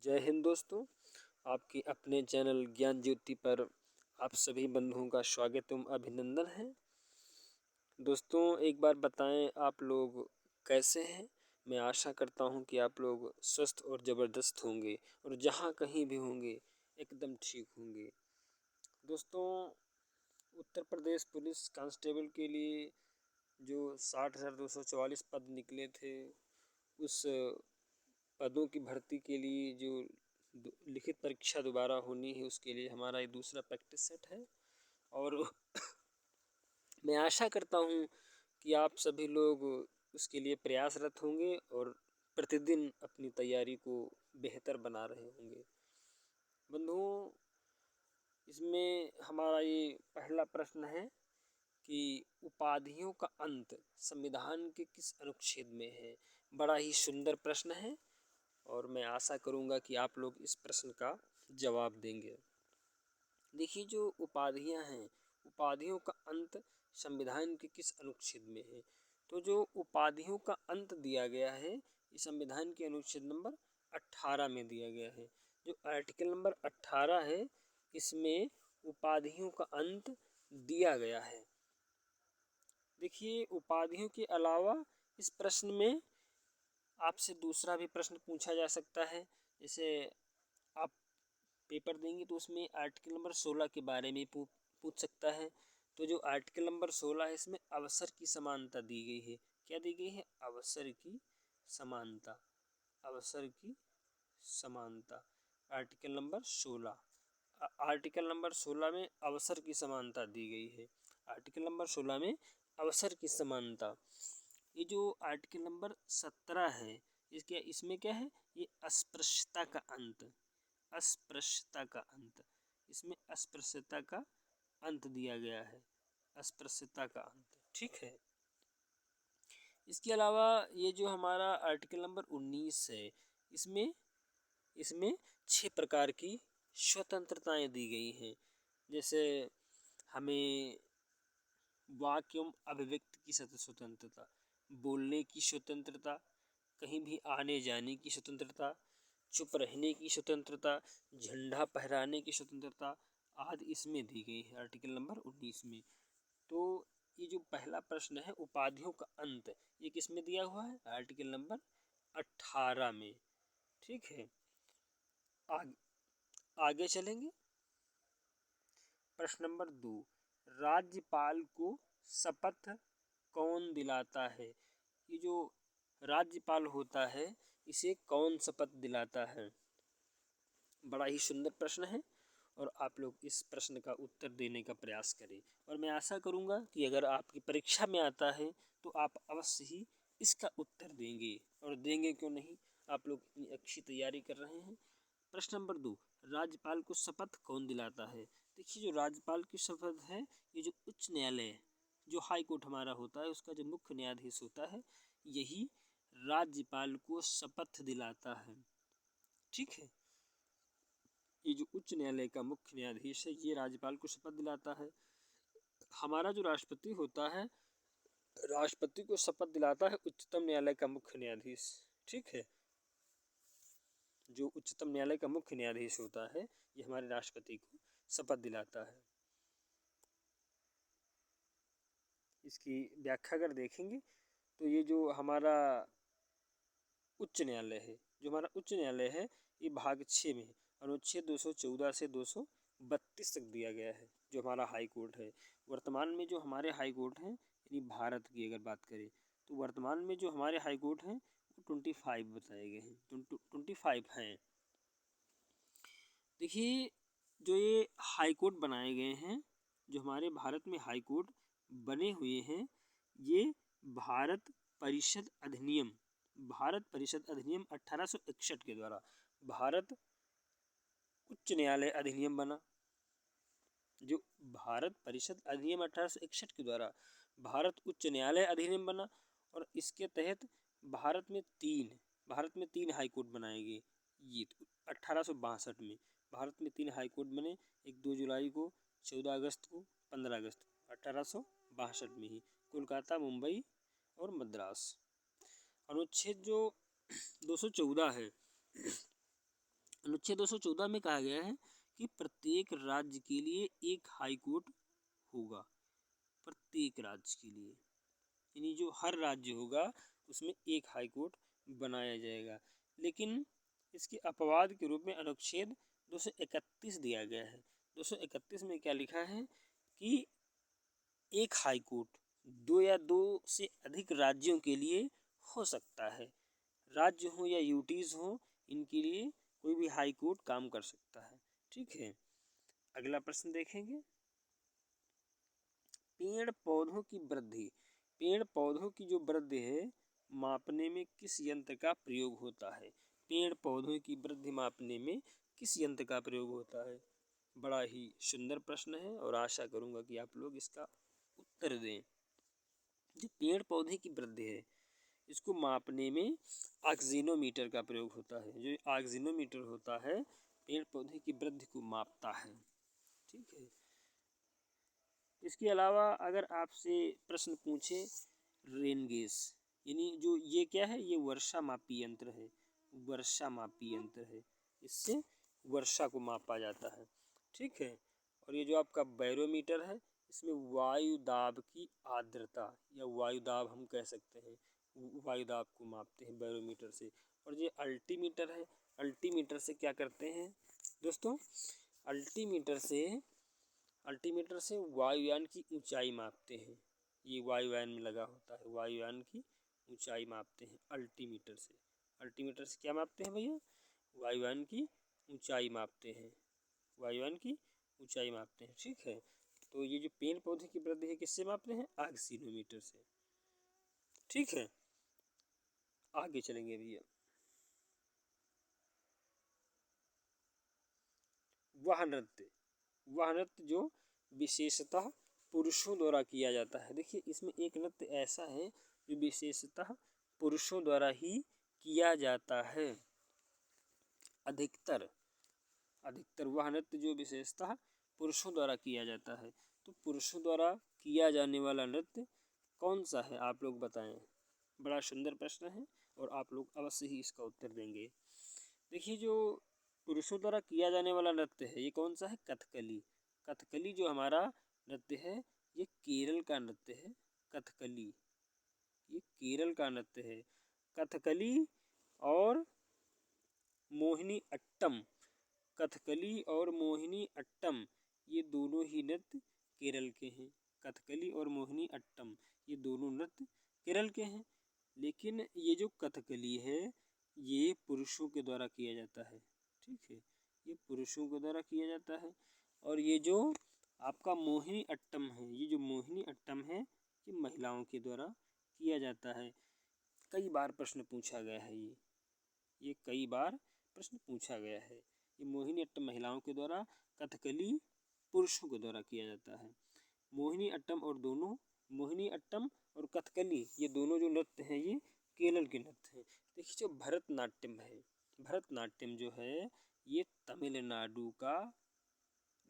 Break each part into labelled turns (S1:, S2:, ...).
S1: जय हिंद दोस्तों। आपके अपने चैनल ज्ञान ज्योति पर आप सभी बंधुओं का स्वागत एवं अभिनंदन है। दोस्तों एक बार बताएं आप लोग कैसे हैं। मैं आशा करता हूं कि आप लोग स्वस्थ और ज़बरदस्त होंगे और जहां कहीं भी होंगे एकदम ठीक होंगे। दोस्तों उत्तर प्रदेश पुलिस कांस्टेबल के लिए जो 60,244 पद निकले थे, उस पदों की भर्ती के लिए जो लिखित परीक्षा दोबारा होनी है, उसके लिए हमारा ये दूसरा प्रैक्टिस सेट है। और मैं आशा करता हूँ कि आप सभी लोग उसके लिए प्रयासरत होंगे और प्रतिदिन अपनी तैयारी को बेहतर बना रहे होंगे। बंधुओं, इसमें हमारा ये पहला प्रश्न है कि उपाधियों का अंत संविधान के किस अनुच्छेद में है। बड़ा ही सुंदर प्रश्न है और मैं आशा करूंगा कि आप लोग इस प्रश्न का जवाब देंगे। देखिए, जो उपाधियां हैं, उपाधियों का अंत संविधान के किस अनुच्छेद में है। तो जो उपाधियों का अंत दिया गया है, ये संविधान के अनुच्छेद नंबर 18 में दिया गया है। जो आर्टिकल नंबर 18 है, इसमें उपाधियों का अंत दिया गया है। देखिए, उपाधियों के अलावा इस प्रश्न में आपसे दूसरा भी प्रश्न पूछा जा सकता है। जैसे आप पेपर देंगे तो उसमें आर्टिकल नंबर 16 के बारे में पूछ सकता है। तो जो आर्टिकल नंबर 16 है, इसमें अवसर की समानता दी गई है। क्या दी गई है? अवसर की समानता। अवसर की समानता आर्टिकल नंबर 16। आर्टिकल नंबर 16 में अवसर की समानता दी गई है। आर्टिकल नंबर 16 में अवसर की समानता। ये जो आर्टिकल नंबर 17 है, इसमें क्या है? ये अस्पृश्यता का अंत। अस्पृश्यता का अंत। इसमें अस्पृश्यता का अंत दिया गया है। अस्पृश्यता का अंत, ठीक है। इसके अलावा ये जो हमारा आर्टिकल नंबर 19 है, इसमें इसमें 6 प्रकार की स्वतंत्रताएं दी गई हैं। जैसे हमें वाक्य एवं अभिव्यक्ति की स्वतंत्रता, बोलने की स्वतंत्रता, कहीं भी आने जाने की स्वतंत्रता, चुप रहने की स्वतंत्रता, झंडा फहराने की स्वतंत्रता आदि इसमें दी गई है आर्टिकल नंबर 19 में। तो ये जो पहला प्रश्न है, उपाधियों का अंत, ये किस में दिया हुआ है? आर्टिकल नंबर 18 में, ठीक है। आगे चलेंगे। प्रश्न नंबर 2, राज्यपाल को शपथ कौन दिलाता है? ये जो राज्यपाल होता है, इसे कौन शपथ दिलाता है? बड़ा ही सुंदर प्रश्न है और आप लोग इस प्रश्न का उत्तर देने का प्रयास करें। और मैं आशा करूंगा कि अगर आपकी परीक्षा में आता है तो आप अवश्य ही इसका उत्तर देंगे, और देंगे क्यों नहीं, आप लोग इतनी अच्छी तैयारी कर रहे हैं। प्रश्न नंबर 2, राज्यपाल को शपथ कौन दिलाता है? देखिए, जो राज्यपाल की शपथ है, ये जो उच्च न्यायालय, जो हाई कोर्ट हमारा होता है, उसका जो मुख्य न्यायाधीश होता है, यही राज्यपाल को शपथ दिलाता है, ठीक है। ये जो उच्च न्यायालय का मुख्य न्यायाधीश है, ये राज्यपाल को शपथ दिलाता है। हमारा जो राष्ट्रपति होता है, राष्ट्रपति को शपथ दिलाता है उच्चतम न्यायालय का मुख्य न्यायाधीश, ठीक है। जो उच्चतम न्यायालय का मुख्य न्यायाधीश होता है, ये हमारे राष्ट्रपति को शपथ दिलाता है। इसकी व्याख्या अगर देखेंगे तो ये जो हमारा उच्च न्यायालय है, जो हमारा उच्च न्यायालय है, ये भाग 6 में अनुच्छेद 214 से 232 तक दिया गया है। जो हमारा हाई कोर्ट है, वर्तमान में जो हमारे हाई कोर्ट हैं, यानी भारत की अगर बात करें तो वर्तमान में जो हमारे हाई कोर्ट हैं वो 25 बताए गए हैं, 25 हैं। देखिए, जो ये हाई कोर्ट बनाए गए हैं, जो हमारे भारत में हाई कोर्ट बने हुए हैं, ये भारत परिषद अधिनियम 1861 के द्वारा भारत उच्च न्यायालय अधिनियम बना। जो भारत परिषद अधिनियम 1861 के द्वारा भारत उच्च न्यायालय अधिनियम बना, और इसके तहत भारत में तीन हाई कोर्ट बनाए गए। ये 1862 में भारत में 3 हाई कोर्ट बने, एक 2 जुलाई को, 14 अगस्त को, 15 अगस्त 1862 में ही, कोलकाता, मुंबई और मद्रास। अनुच्छेद जो 214 है, अनुच्छेद 214 में कहा गया है कि प्रत्येक राज्य के लिए एक हाई कोर्ट होगा, प्रत्येक राज्य के लिए, यानी जो हर राज्य होगा उसमें एक हाई कोर्ट बनाया जाएगा। लेकिन इसके अपवाद के रूप में अनुच्छेद 231 दिया गया है। 231 में क्या लिखा है कि एक हाई कोर्ट दो या दो से अधिक राज्यों के लिए हो सकता है। राज्य हो या यूटीज हो, इनके लिए कोई भी हाई कोर्ट काम कर सकता है। ठीक है, अगला प्रश्न देखेंगे। पेड़ पौधों की वृद्धि, पेड़ पौधों की जो वृद्धि है मापने में किस यंत्र का प्रयोग होता है? पेड़ पौधों की वृद्धि मापने में किस यंत्र का प्रयोग होता है? बड़ा ही सुंदर प्रश्न है और आशा करूंगा कि आप लोग इसका उत्तर दें। जो पेड़ पौधे की वृद्धि है इसको मापने में ऑक्सीनोमीटर का प्रयोग होता है। जो ऑक्सीनोमीटर होता है पेड़ पौधे की वृद्धि को मापता है। ठीक है, इसके अलावा अगर आपसे प्रश्न पूछे रेन गेज, यानी जो ये क्या है, ये वर्षा मापी यंत्र है, वर्षा मापी यंत्र है, इससे वर्षा को मापा जाता है। ठीक है, और ये जो आपका बैरोमीटर है इसमें वायु दाब की आर्द्रता या वायु दाब हम कह सकते हैं, वायु दाब को मापते हैं बैरोमीटर से। और ये अल्टीमीटर है, अल्टीमीटर से क्या करते हैं दोस्तों, अल्टीमीटर से वायुयान की ऊंचाई मापते हैं। ये वायुयान में लगा होता है, वायुयान की ऊंचाई मापते हैं अल्टीमीटर से। अल्टीमीटर से क्या मापते हैं भैया? वायुयान की ऊंचाई मापते हैं, वायुयान की ऊंचाई मापते हैं। ठीक है, तो ये जो पेड़ पौधे की वृद्धि है किससे मापते हैं? ऑक्सीनोमीटर से। ठीक है, आगे चलेंगे भैया। वह नृत्य जो विशेषतः पुरुषों द्वारा किया जाता है। देखिए इसमें एक नृत्य ऐसा है जो विशेषतः पुरुषों द्वारा ही किया जाता है। अधिकतर वह नृत्य जो विशेषतः पुरुषों द्वारा किया जाता है। तो पुरुषों द्वारा किया जाने वाला नृत्य कौन सा है आप लोग बताएं। बड़ा सुंदर प्रश्न है और आप लोग अवश्य ही इसका उत्तर देंगे। देखिए जो पुरुषों द्वारा किया जाने वाला नृत्य है ये कौन सा है? कथकली। कथकली जो हमारा नृत्य है ये केरल का नृत्य है। कथकली ये केरल का नृत्य है। कथकली और मोहिनी अट्टम, कथकली और मोहिनी अट्टम ये दोनों ही नृत्य केरल के हैं। कथकली और मोहिनी अट्टम ये दोनों नृत्य केरल के हैं। लेकिन ये जो कथकली है ये पुरुषों के द्वारा किया जाता है। ठीक है, ये पुरुषों के द्वारा किया जाता है। और ये जो आपका मोहिनी अट्टम है, ये जो मोहिनी अट्टम है ये महिलाओं के द्वारा किया जाता है। कई बार प्रश्न पूछा गया है ये कई बार प्रश्न पूछा गया है। ये मोहिनी अट्टम महिलाओं के द्वारा, कथकली पुरुषों के द्वारा किया जाता है। मोहिनी अट्टम और कथकली ये दोनों जो नृत्य हैं ये केरल के नृत्य हैं। देखिए जो भरतनाट्यम है, भरतनाट्यम जो है ये तमिलनाडु का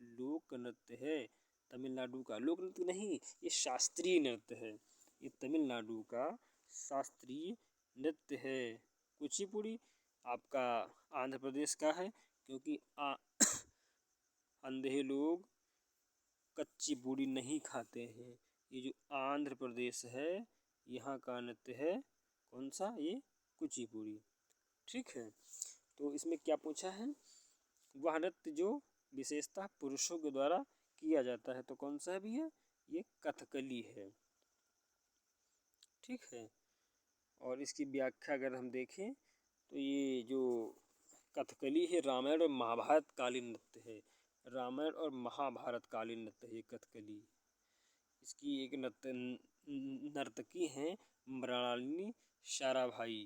S1: लोक नृत्य है। तमिलनाडु का लोक नृत्य नहीं, ये शास्त्रीय नृत्य है। ये तमिलनाडु का शास्त्रीय नृत्य है। कुचिपुड़ी आपका आंध्र प्रदेश का है, क्योंकि अंधे लोग कच्ची पूड़ी नहीं खाते हैं। ये जो आंध्र प्रदेश है यहाँ का नृत्य है कौन सा? ये कुचिपुड़ी। ठीक है, तो इसमें क्या पूछा है? वह नृत्य जो विशेषतः पुरुषों के द्वारा किया जाता है, तो कौन सा भी है? ये कथकली है। ठीक है, और इसकी व्याख्या अगर हम देखें तो ये जो कथकली है रामायण और महाभारत कालीन नृत्य है। रामायण और महाभारत कालीन नृत्य है कथकली। इसकी एक नर्तकी हैं मृणालिनी साराभाई,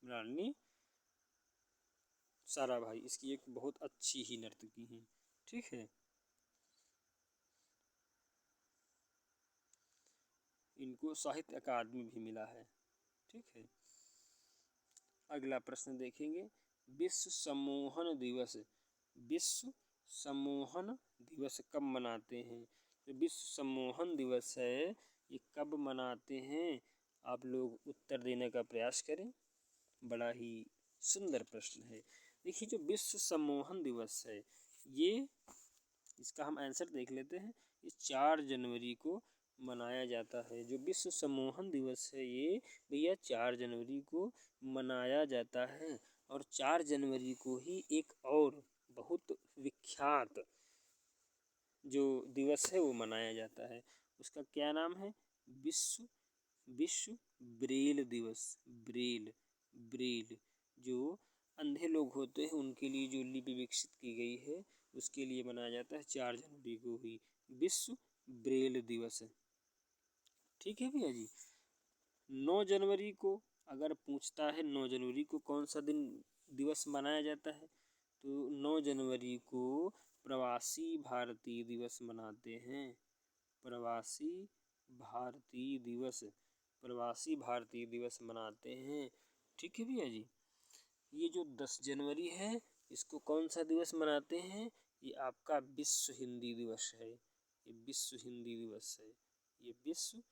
S1: मृणालिनी साराभाई इसकी एक बहुत अच्छी ही नर्तकी हैं। ठीक है, इनको साहित्य अकादमी भी मिला है। ठीक है, अगला प्रश्न देखेंगे। विश्व सम्मोहन दिवस, विश्व सम्मोहन दिवस कब मनाते हैं? जो विश्व सम्मोहन दिवस है ये कब मनाते हैं? आप लोग उत्तर देने का प्रयास करें। बड़ा ही सुंदर प्रश्न है। देखिए जो विश्व सम्मोहन दिवस है ये, इसका हम आंसर देख लेते हैं। ये 4 जनवरी को मनाया जाता है। जो विश्व सम्मोहन दिवस है ये भैया 4 जनवरी को मनाया जाता है। और 4 जनवरी को ही एक और बहुत विख्यात जो दिवस है वो मनाया जाता है। उसका क्या नाम है? विश्व विश्व ब्रेल दिवस। ब्रेल ब्रेल जो अंधे लोग होते हैं उनके लिए जो लिपि विकसित की गई है उसके लिए मनाया जाता है 4 जनवरी को ही विश्व ब्रेल दिवस। ठीक है भैया जी। 9 जनवरी को अगर पूछता है 9 जनवरी को कौन सा दिन दिवस मनाया जाता है, तो 9 जनवरी को प्रवासी भारतीय दिवस मनाते हैं। प्रवासी भारतीय दिवस, प्रवासी भारतीय दिवस मनाते हैं। ठीक है भैया जी। ये जो 10 जनवरी है इसको कौन सा दिवस मनाते हैं? ये आपका विश्व हिंदी दिवस है। ये विश्व हिंदी दिवस है। ये विश्व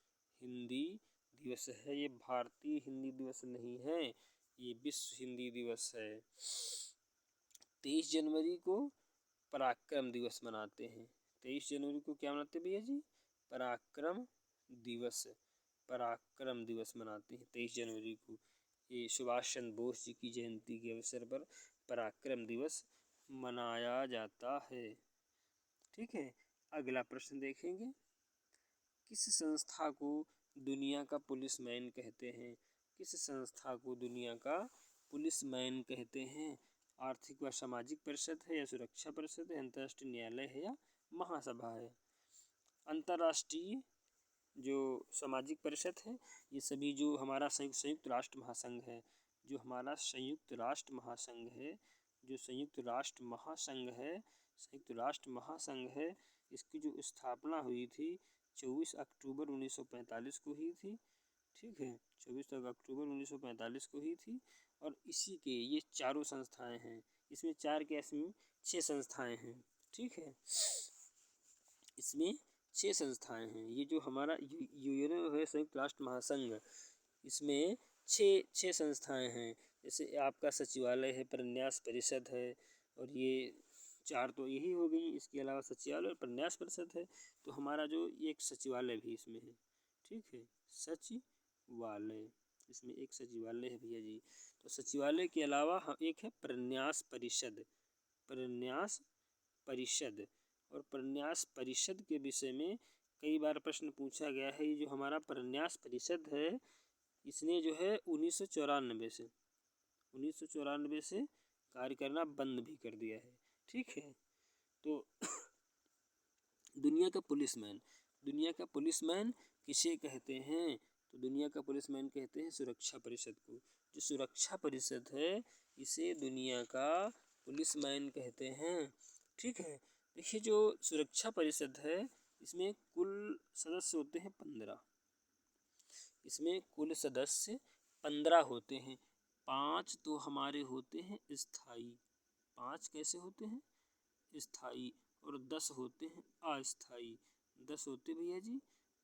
S1: हिंदी दिवस है। ये भारतीय हिंदी दिवस नहीं है, ये विश्व हिंदी दिवस है। 23 जनवरी को पराक्रम दिवस मनाते हैं। 23 जनवरी को क्या मनाते हैं भैया जी? पराक्रम दिवस। पराक्रम दिवस मनाते हैं 23 जनवरी को। ये सुभाष चंद्र बोस जी की जयंती के अवसर पर पराक्रम दिवस मनाया जाता है। ठीक है। अगला प्रश्न देखेंगे। किस संस्था को दुनिया का पुलिसमैन कहते हैं? किस संस्था को दुनिया का पुलिसमैन कहते हैं? आर्थिक व सामाजिक परिषद है या सुरक्षा परिषद है, अंतर्राष्ट्रीय न्यायालय है या महासभा है? अंतर्राष्ट्रीय जो सामाजिक परिषद है ये सभी जो हमारा संयुक्त राष्ट्र महासंघ है, जो हमारा संयुक्त राष्ट्र महासंघ है, जो संयुक्त राष्ट्र महासंघ है, संयुक्त राष्ट्र महासंघ है, इसकी जो स्थापना हुई थी 24 अक्टूबर 1945 को ही थी। ठीक है, 24 अक्टूबर 1945 को ही थी। और इसी के ये चारों संस्थाएं हैं। इसमें 4 क्या, इसमें 6 संस्थाएं हैं। ठीक है, इसमें 6 संस्थाएं हैं। ये जो हमारा यूएनओ है, संयुक्त राष्ट्र महासंघ, इसमें छः संस्थाएं हैं। जैसे आपका सचिवालय है, प्रन्यास परिषद है, और ये 4 तो यही हो गई। इसके अलावा सचिवालय और प्रन्यास परिषद है। तो हमारा जो एक सचिवालय भी इसमें है। ठीक है, सचिवालय, इसमें एक सचिवालय है भैया जी। तो सचिवालय के अलावा एक है प्रन्यास परिषद। प्रन्यास परिषद, और प्रन्यास परिषद के विषय में कई बार प्रश्न पूछा गया है। ये जो हमारा प्रन्यास परिषद है इसने जो है 1994 से कार्य करना बंद भी कर दिया है। ठीक है, तो दुनिया का पुलिसमैन किसे कहते हैं? तो दुनिया का पुलिसमैन कहते हैं सुरक्षा परिषद को। जो सुरक्षा परिषद है इसे दुनिया का पुलिसमैन कहते हैं। ठीक है, देखिए जो सुरक्षा परिषद है इसमें कुल सदस्य होते हैं 15। इसमें कुल सदस्य 15 होते हैं। 5 तो हमारे होते हैं स्थायी। 5 कैसे होते हैं? स्थायी। और 10 होते हैं अस्थायी। 10 होते भैया जी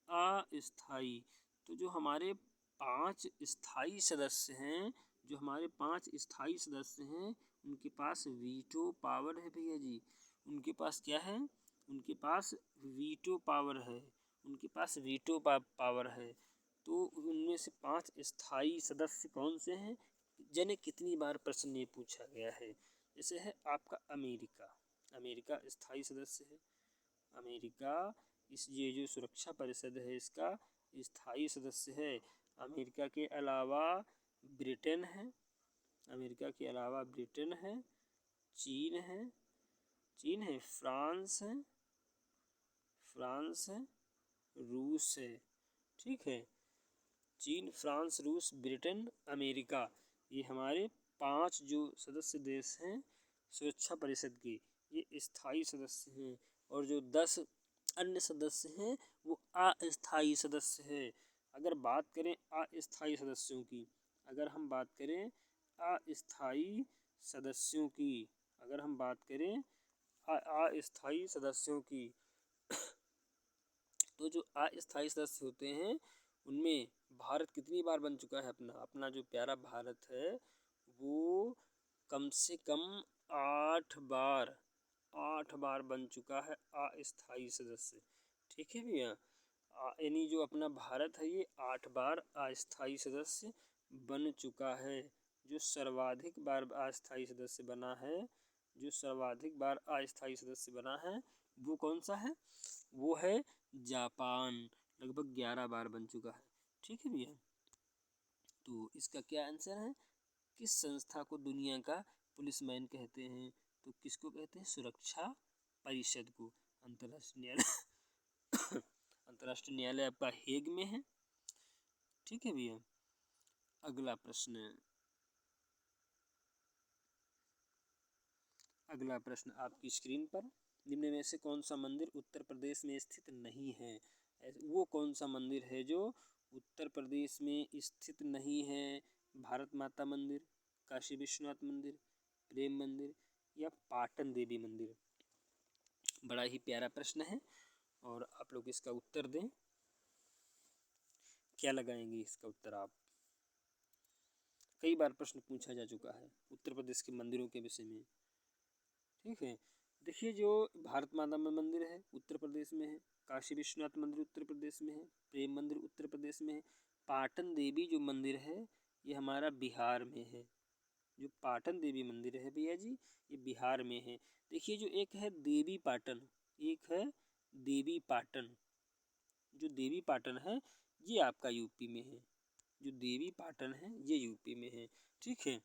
S1: अस्थायी। तो जो हमारे 5 स्थायी सदस्य हैं, जो हमारे 5 स्थायी सदस्य हैं, उनके पास वीटो पावर है भैया जी। उनके पास क्या है? उनके पास वीटो पावर है। उनके पास वीटो पावर है। तो उनमें से 5 स्थायी सदस्य कौन से हैं? जाने कितनी बार प्रश्न ये पूछा गया है। जैसे है आपका अमेरिका। अमेरिका स्थायी सदस्य है। अमेरिका ये जो सुरक्षा परिषद है इसका स्थायी सदस्य है। अमेरिका के अलावा ब्रिटेन है। अमेरिका के अलावा ब्रिटेन है, चीन है, फ्रांस है, रूस है। ठीक है, चीन, फ्रांस, रूस, ब्रिटेन, अमेरिका, ये हमारे 5 जो सदस्य देश हैं सुरक्षा परिषद के, ये स्थायी सदस्य हैं। और जो 10 अन्य सदस्य हैं वो अस्थायी सदस्य हैं। अगर बात करें अस्थायी सदस्यों की, अगर हम बात करें अस्थायी सदस्यों की, अगर हम बात करें अस्थायी सदस्यों की, तो जो अस्थायी सदस्य होते हैं उनमें भारत कितनी बार बन चुका है? अपना जो प्यारा भारत है वो कम से कम 8 बार बन चुका है अस्थायी सदस्य। ठीक है भैया, यानी जो अपना भारत है ये 8 बार अस्थायी सदस्य बन चुका है। जो सर्वाधिक बार अस्थायी सदस्य बना है, जो सर्वाधिक बार अस्थायी सदस्य बना है वो कौन सा है? वो है जापान, लगभग 11 बार बन चुका है। ठीक है भैया, तो इसका क्या आंसर है? किस संस्था को दुनिया का पुलिसमैन कहते हैं? तो किसको कहते हैं? सुरक्षा परिषद को। अंतर्राष्ट्रीय न्यायालय अंतर्राष्ट्रीय न्यायालय आपका हेग में है। ठीक है भैया, अगला प्रश्न आपकी स्क्रीन पर। निम्न में से कौन सा मंदिर उत्तर प्रदेश में स्थित नहीं है? वो कौन सा मंदिर है जो उत्तर प्रदेश में स्थित नहीं है? भारत माता मंदिर, काशी विश्वनाथ मंदिर, प्रेम मंदिर या पाटन देवी मंदिर? बड़ा ही प्यारा प्रश्न है और आप लोग इसका उत्तर दें। क्या लगाएंगे इसका उत्तर आप? कई बार प्रश्न पूछा जा चुका है उत्तर प्रदेश के मंदिरों के विषय में। ठीक है, देखिए जो भारत माता मंदिर है उत्तर प्रदेश में है, काशी विश्वनाथ मंदिर उत्तर प्रदेश में है, प्रेम मंदिर उत्तर प्रदेश में है, पाटन देवी जो मंदिर है ये हमारा बिहार में है। जो पाटन देवी मंदिर है भैया जी ये बिहार में है। देखिए जो एक है देवी पाटन, एक है देवी पाटन। जो देवी पाटन है ये आपका यूपी में है। जो देवी पाटन है ये यूपी में है। ठीक है,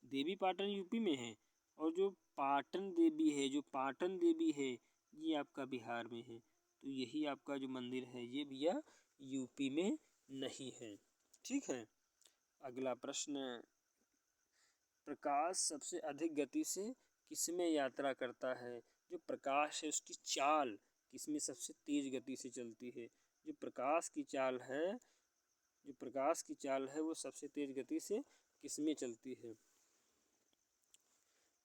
S1: देवी पाटन यूपी में है और जो पाटन देवी है, जो पाटन देवी है ये आपका बिहार में है। तो यही आपका जो मंदिर है ये भैया यूपी में नहीं है। ठीक है, अगला प्रश्न, प्रकाश सबसे अधिक गति से किसमें यात्रा करता है? जो प्रकाश है उसकी चाल किसमें सबसे तेज गति से चलती है? जो प्रकाश की चाल है, जो प्रकाश की चाल है वो सबसे तेज गति से किसमें चलती है?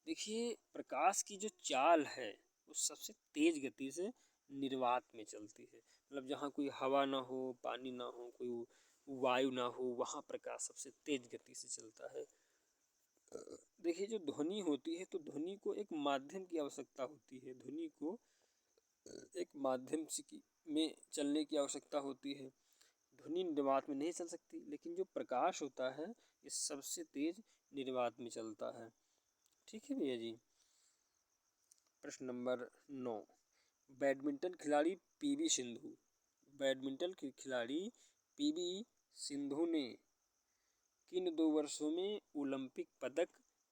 S1: देखिए प्रकाश की जो चाल है वो सबसे तेज गति से निर्वात में चलती है। मतलब जहाँ कोई हवा ना हो, पानी ना हो, कोई वायु ना हो, वहाँ प्रकाश सबसे तेज गति से चलता है। देखिए जो ध्वनि होती है तो ध्वनि को एक माध्यम की आवश्यकता होती है। ध्वनि को एक माध्यम में चलने की आवश्यकता होती है। ध्वनि निर्वात में नहीं चल सकती, लेकिन जो प्रकाश होता है ये सबसे तेज निर्वात में चलता है। ठीक है भैया जी, प्रश्न नंबर 9, बैडमिंटन खिलाड़ी पीवी सिंधु, बैडमिंटन के खिलाड़ी पीवी सिंधु ने किन 2 वर्षों में ओलंपिक पदक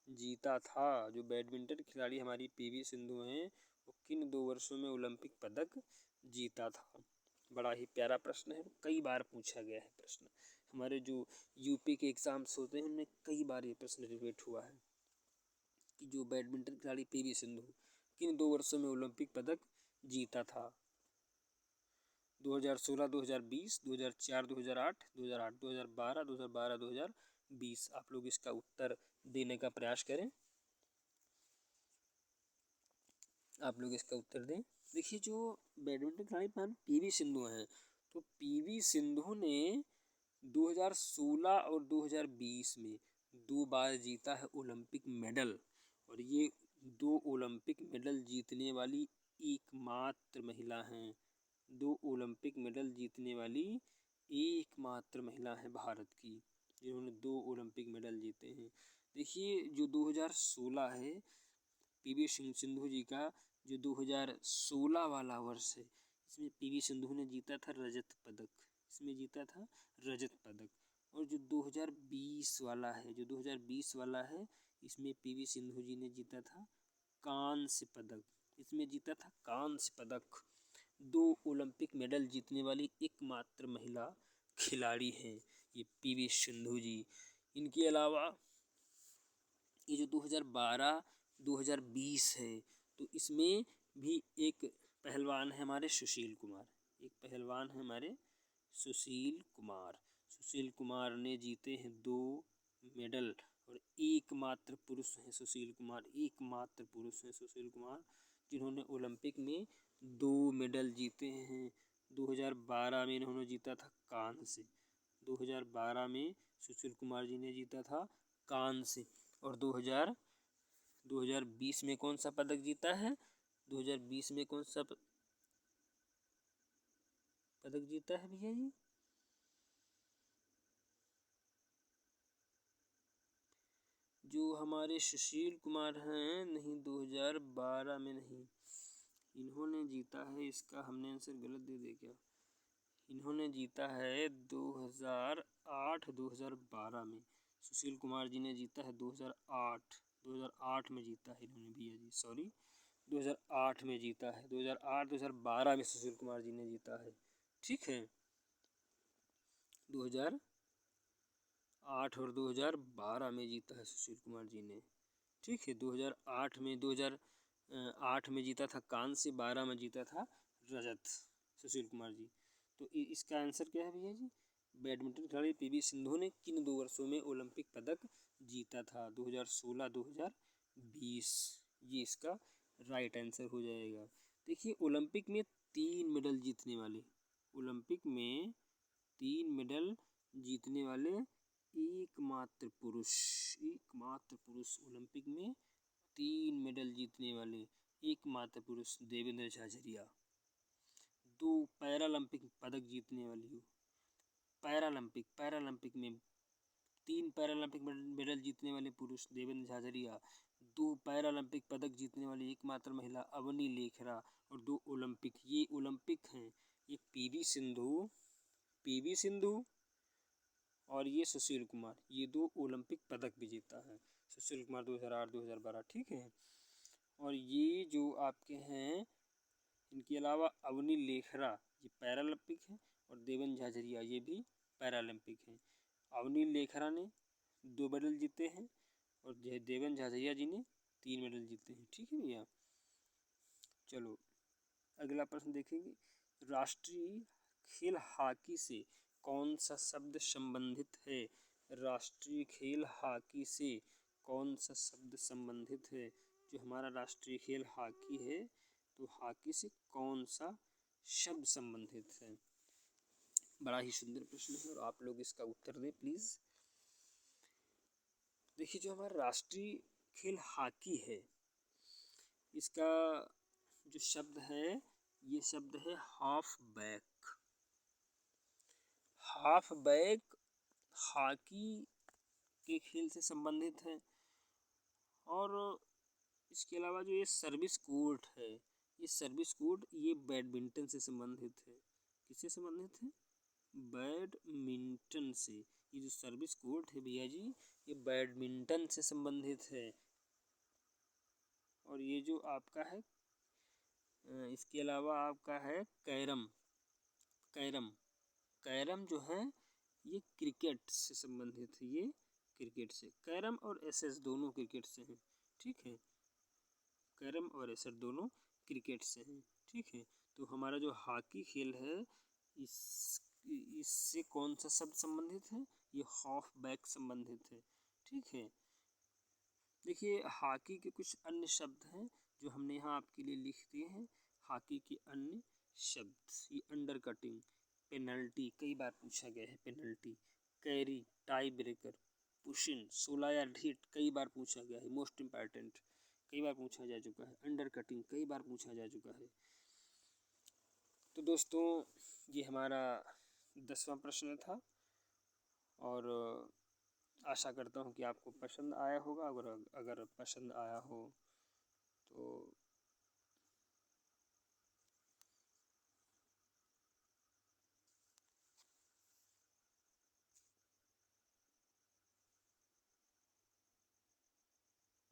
S1: जीता था? जो बैडमिंटन खिलाड़ी हमारी पीवी सिंधु हैं वो किन 2 वर्षों में ओलंपिक पदक जीता था? बड़ा ही प्यारा प्रश्न है, कई बार पूछा गया है प्रश्न। हमारे जो यूपी के एग्जाम्स होते हैं उनमें कई बार ये प्रश्न रिपीट हुआ है कि जो बैडमिंटन खिलाड़ी पीवी सिंधु किन 2 वर्षों में ओलंपिक पदक जीता था? 2016, 2020, 2004, 2008, 2008, 2012, 2012, 2020। आप लोग इसका उत्तर देने का प्रयास करें। आप लोग इसका उत्तर दें। देखिए जो बैडमिंटन खिलाड़ी पीवी सिंधु हैं तो पीवी सिंधु ने 2016 और 2020 में 2 बार जीता है ओलंपिक मेडल और ये 2 ओलंपिक मेडल जीतने वाली एकमात्र महिला हैं। 2 ओलंपिक मेडल जीतने वाली एकमात्र महिला है भारत की जिन्होंने 2 ओलंपिक मेडल जीते हैं। देखिए जो 2016 है पीवी सिंधु जी का जो 2016 वाला वर्ष है इसमें पीवी सिंधु ने जीता था रजत पदक। इसमें जीता था रजत पदक। और जो 2020 वाला है, जो 2020 वाला है इसमें पीवी सिंधु जी ने जीता था कांस्य पदक। इसमें जीता था कांस्य पदक। 2 ओलंपिक मेडल जीतने वाली एकमात्र महिला खिलाड़ी हैं ये पीवी सिंधु जी। इनके अलावा ये जो 2012 2020 है तो इसमें भी एक पहलवान है हमारे सुशील कुमार। एक पहलवान है हमारे सुशील कुमार। सुशील कुमार ने जीते हैं 2 मेडल और एकमात्र पुरुष हैं सुशील कुमार। एकमात्र पुरुष हैं सुशील कुमार जिन्होंने ओलंपिक में 2 मेडल जीते हैं। 2012 में इन्होंने जीता था कांस्य। 2012 में सुशील कुमार जी ने जीता था कांस्य और 2020 2020 में कौन सा पदक जीता है? 2020 में कौन सा पदक जीता है भैया जी? जो हमारे सुशील कुमार हैं, नहीं 2012 में नहीं, इन्होंने जीता है। इसका हमने आंसर गलत दे दिया क्या? इन्होंने जीता है 2008-2012 में। सुशील कुमार जी ने जीता है 2008 में जीता है इन्होंने भैया जी, सॉरी 2008 में जीता है। 2008-2012 में सुशील कुमार जी ने जीता है। ठीक है, 2008 और 2012 में जीता है सुशील कुमार जी ने। ठीक है, 2008 में जीता था कांस्य, 12 में जीता था रजत सुशील कुमार जी। तो इसका आंसर क्या है भैया जी? बैडमिंटन खिलाड़ी पीवी सिंधु ने किन 2 वर्षों में ओलंपिक पदक जीता था? 2016, 2020, ये इसका राइट आंसर हो जाएगा। देखिए, ओलंपिक में 3 मेडल जीतने वाले, ओलंपिक में 3 मेडल जीतने वाले एकमात्र पुरुष ओलंपिक में 3 मेडल जीतने वाले एकमात्र पुरुष देवेंद्र झाझरिया। 2 पैरालंपिक पदक जीतने वाली हो, पैरालंपिक में 3 पैरालंपिक मेडल जीतने वाले पुरुष देवेंद्र झाझरिया। 2 पैरालंपिक पदक जीतने वाली एकमात्र महिला अवनी लेखरा। और 2 ओलंपिक, ये ओलंपिक हैं, ये पीवी सिंधु और ये सुशील कुमार, ये 2 ओलंपिक पदक विजेता हैं। सुशील कुमार 2008-2012। ठीक है, और ये जो आपके हैं, इनके अलावा अवनी लेखरा ये पैरालंपिक है, और देवेंद्र झाझरिया ये भी पैरालंपिक हैं। अवनी लेखरा ने 2 मेडल जीते हैं और देवेंद्र झाझरिया जी ने 3 मेडल जीते हैं। ठीक है भैया, चलो अगला प्रश्न देखेंगे। राष्ट्रीय खेल हॉकी से कौन सा शब्द संबंधित है? राष्ट्रीय खेल हॉकी से कौन सा शब्द संबंधित है? जो हमारा राष्ट्रीय खेल हॉकी है, तो हॉकी से कौन सा शब्द संबंधित है? बड़ा ही सुंदर प्रश्न है और आप लोग इसका उत्तर दें प्लीज। देखिए, जो हमारा राष्ट्रीय खेल हॉकी है, इसका जो शब्द है, ये शब्द है half back. Half back hockey के खेल से संबंधित है। और इसके अलावा जो ये सर्विस कोर्ट है, ये सर्विस कोर्ट ये बैडमिंटन से संबंधित है। किससे संबंधित है? बैडमिंटन से। ये जो सर्विस कोर्ट है भैया जी, ये बैडमिंटन से संबंधित है। और ये जो आपका है, इसके अलावा आपका है कैरम। कैरम जो है ये क्रिकेट से संबंधित है, ये क्रिकेट से। कैरम और एसएस दोनों क्रिकेट से हैं। ठीक है, कैरम और एसएस दोनों क्रिकेट से हैं। ठीक है, तो हमारा जो हॉकी खेल है, इससे कौन सा शब्द संबंधित है? ये हाफ बैक संबंधित है। ठीक है, देखिए हॉकी के कुछ अन्य शब्द हैं जो हमने यहाँ आपके लिए लिख दिए हैं। हॉकी के अन्य शब्द, ये अंडर कटिंग, पेनल्टी, कई बार पूछा गया है पेनल्टी, कैरी, टाई ब्रेकर, पुशिन, 16 या ढीट, कई बार पूछा गया है। मोस्ट इम्पॉर्टेंट, कई बार पूछा जा चुका है। अंडर कटिंग कई बार पूछा जा चुका है। तो दोस्तों, ये हमारा 10वां प्रश्न था और आशा करता हूँ कि आपको पसंद आया होगा। अगर पसंद आया हो तो